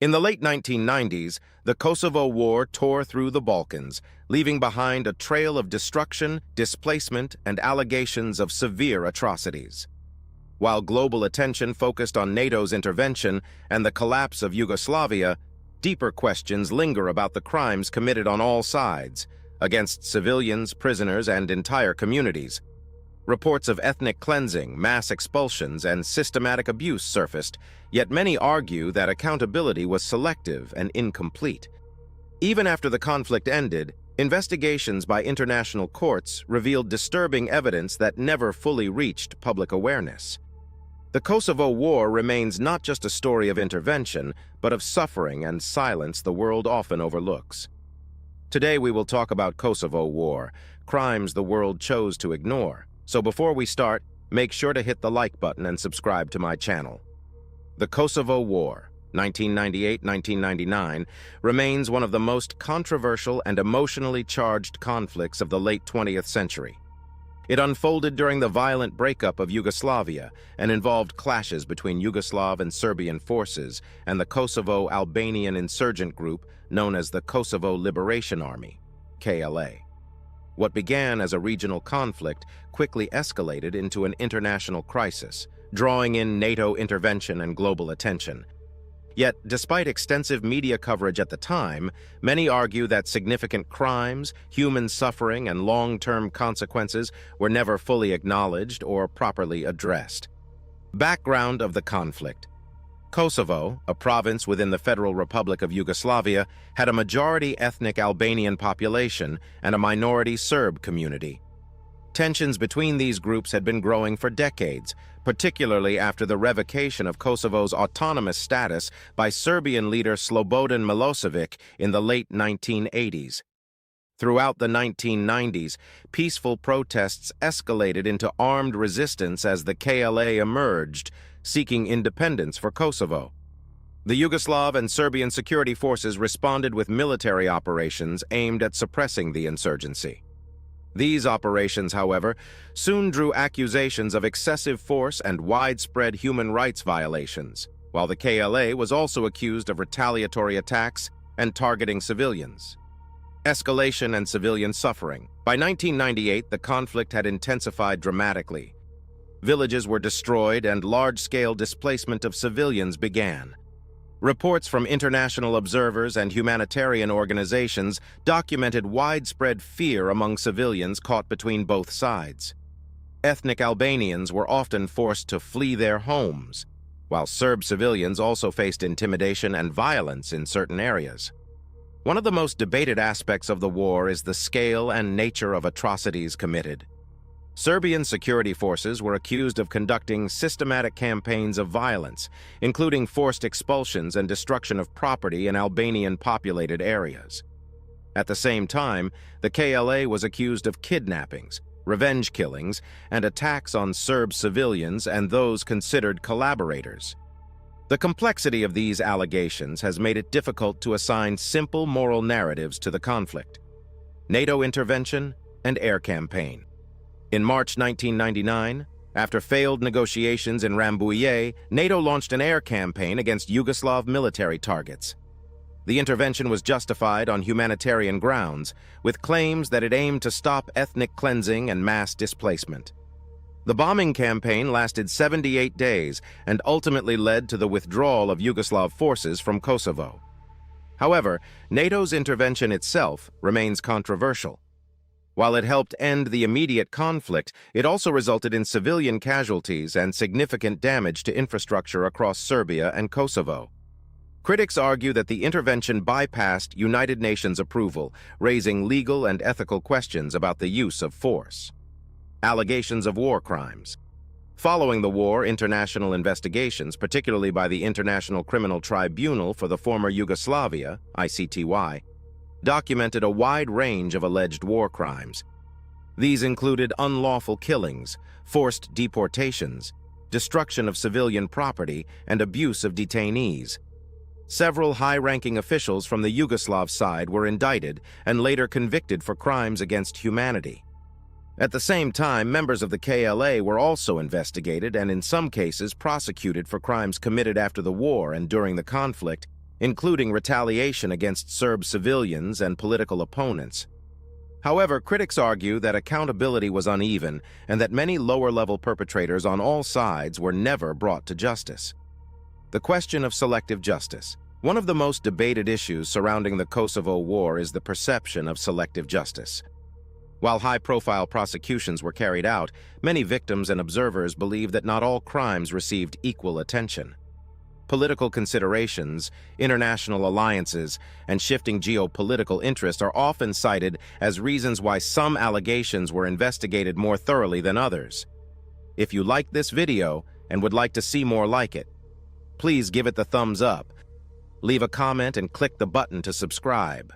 In the late 1990s, the Kosovo War tore through the Balkans, leaving behind a trail of destruction, displacement, and allegations of severe atrocities. While global attention focused on NATO's intervention and the collapse of Yugoslavia, deeper questions linger about the crimes committed on all sides, against civilians, prisoners, and entire communities. Reports of ethnic cleansing, mass expulsions, and systematic abuse surfaced, yet many argue that accountability was selective and incomplete. Even after the conflict ended, investigations by international courts revealed disturbing evidence that never fully reached public awareness. The Kosovo War remains not just a story of intervention, but of suffering and silence the world often overlooks. Today we will talk about Kosovo War, crimes the world chose to ignore. So before we start, make sure to hit the like button and subscribe to my channel. The Kosovo War, 1998-1999, remains one of the most controversial and emotionally charged conflicts of the late 20th century. It unfolded during the violent breakup of Yugoslavia and involved clashes between Yugoslav and Serbian forces and the Kosovo Albanian insurgent group known as the Kosovo Liberation Army, KLA. What began as a regional conflict quickly escalated into an international crisis, drawing in NATO intervention and global attention. Yet, despite extensive media coverage at the time, many argue that significant crimes, human suffering, and long-term consequences were never fully acknowledged or properly addressed. Background of the conflict. Kosovo, a province within the Federal Republic of Yugoslavia, had a majority ethnic Albanian population and a minority Serb community. Tensions between these groups had been growing for decades, particularly after the revocation of Kosovo's autonomous status by Serbian leader Slobodan Milosevic in the late 1980s. Throughout the 1990s, peaceful protests escalated into armed resistance as the KLA emerged, seeking independence for Kosovo. The Yugoslav and Serbian security forces responded with military operations aimed at suppressing the insurgency. These operations, however, soon drew accusations of excessive force and widespread human rights violations, while the KLA was also accused of retaliatory attacks and targeting civilians. Escalation and civilian suffering. By 1998, the conflict had intensified dramatically. Villages were destroyed and large-scale displacement of civilians began. Reports from international observers and humanitarian organizations documented widespread fear among civilians caught between both sides. Ethnic Albanians were often forced to flee their homes, while Serb civilians also faced intimidation and violence in certain areas. One of the most debated aspects of the war is the scale and nature of atrocities committed. Serbian security forces were accused of conducting systematic campaigns of violence, including forced expulsions and destruction of property in Albanian-populated areas. At the same time, the KLA was accused of kidnappings, revenge killings, and attacks on Serb civilians and those considered collaborators. The complexity of these allegations has made it difficult to assign simple moral narratives to the conflict. NATO intervention and air campaign. In March 1999, after failed negotiations in Rambouillet, NATO launched an air campaign against Yugoslav military targets. The intervention was justified on humanitarian grounds, with claims that it aimed to stop ethnic cleansing and mass displacement. The bombing campaign lasted 78 days and ultimately led to the withdrawal of Yugoslav forces from Kosovo. However, NATO's intervention itself remains controversial. While it helped end the immediate conflict, it also resulted in civilian casualties and significant damage to infrastructure across Serbia and Kosovo. Critics argue that the intervention bypassed United Nations approval, raising legal and ethical questions about the use of force. Allegations of war crimes. Following the war, international investigations, particularly by the International Criminal Tribunal for the former Yugoslavia, ICTY, documented a wide range of alleged war crimes. These included unlawful killings, forced deportations, destruction of civilian property, and abuse of detainees. Several high-ranking officials from the Yugoslav side were indicted and later convicted for crimes against humanity. At the same time, members of the KLA were also investigated and in some cases prosecuted for crimes committed after the war and during the conflict, including retaliation against Serb civilians and political opponents. However, critics argue that accountability was uneven and that many lower-level perpetrators on all sides were never brought to justice. The question of selective justice. One of the most debated issues surrounding the Kosovo War is the perception of selective justice. While high-profile prosecutions were carried out, many victims and observers believe that not all crimes received equal attention. Political considerations, international alliances, and shifting geopolitical interests are often cited as reasons why some allegations were investigated more thoroughly than others. If you liked this video and would like to see more like it, please give it the thumbs up, leave a comment, and click the button to subscribe.